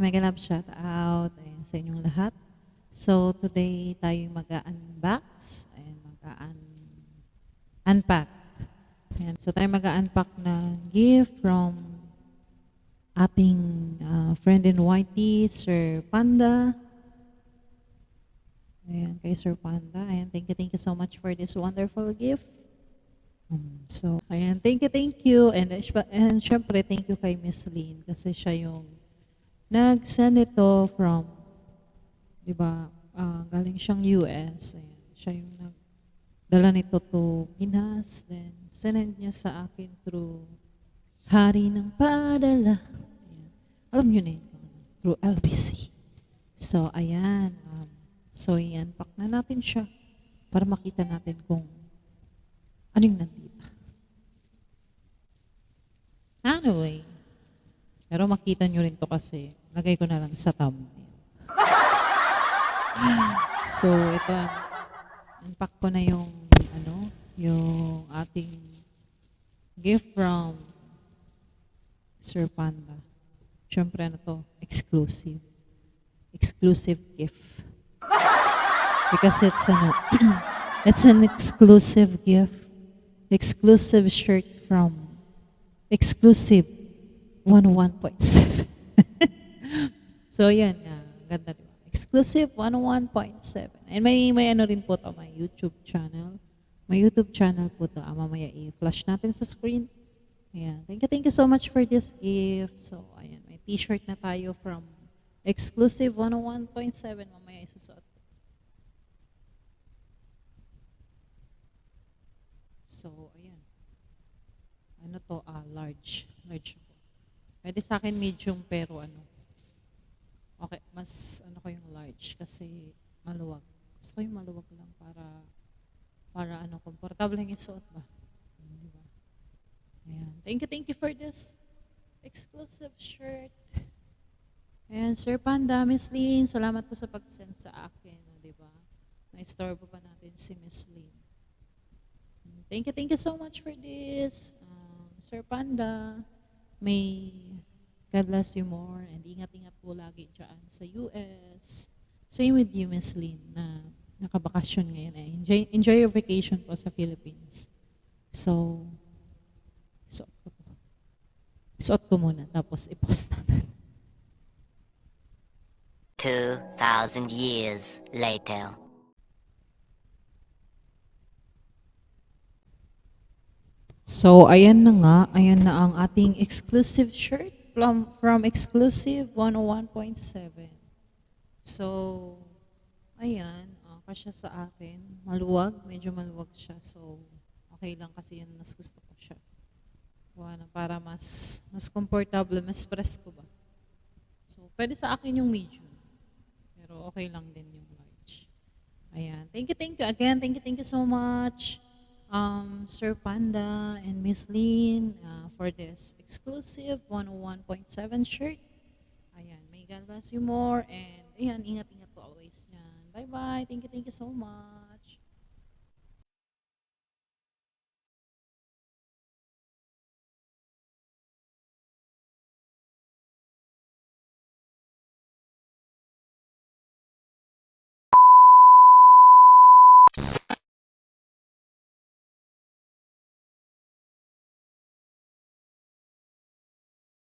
mega love shout out ayan, sa inyong lahat. So today tayo mag-unbox and mag-unpack. Ayan, so tayo mag-unpack ng gift from ating friend in Whitey, Sir Panda. Ayan, kay Sir Panda. Ayan, thank you so much for this wonderful gift. So, ayan, thank you. And syempre, thank you kay Miss Lynn kasi siya yung nag-send ito from, di ba, galing siyang US. Ayan, siya yung nagdala nito to Pinas. Then, send niya sa akin through Hari ng Padala. Ayan. Alam nyo na ito, through LBC. So, ayan. So, i-unpack na natin siya para makita natin kung ano yung nandito. Anyway, pero makita nyo rin to kasi lagay ko na lang sa thumbnail. So, ito, unpack ko na yung, yung ating gift from Sir Panda. Siyempre, to? Exclusive. Exclusive gift. Because it's an exclusive gift. Exclusive shirt from Exclusive 101.7. So, yan. Ganda diba? Exclusive 101.7. And may ano rin po to, may YouTube channel. May YouTube channel po to. Mamaya i-flash natin sa screen. Ayan. Thank you so much for this gift. So, ayan. May t-shirt na tayo from Exclusive 101.7. Mamaya isusuot. So, ayan. Ano to? Large. Large po. Pwede sa akin medium pero ano. Okay, mas ano ko yung large kasi maluwag. Gusto ko yung maluwag lang para ano, komportable yung isuot ba? Diba? Ayan. Thank you for this exclusive shirt. And Sir Panda, Miss Lynn, salamat po sa pag-send sa akin. Diba? Na-store pa natin si Miss Lynn. Thank you so much for this. Sir Panda, may God bless you more and ingat-ingat po lagi dyan sa US. Same with you, Miss Lynn, na nakabakasyon ngayon. Enjoy your vacation po sa Philippines. So, isuot ko muna, tapos i-post natin. 2,000 years later. So, ayan na nga. Ayan na ang ating exclusive shirt from Exclusive 101.7. So, ayan. Kasya sa akin. Maluwag. Medyo maluwag siya. So, okay lang kasi yan. Mas gusto ko siya. Para mas comfortable, mas press ko ba. So, pwede sa akin yung medium. Pero okay lang din yung large. Ayan. Thank you again. Thank you so much. Sir Panda and Miss Lynn for this exclusive 101.7 shirt. Ayan, may God bless you more and ayan, ingat-ingat po always yan. Bye-bye. Thank you so much.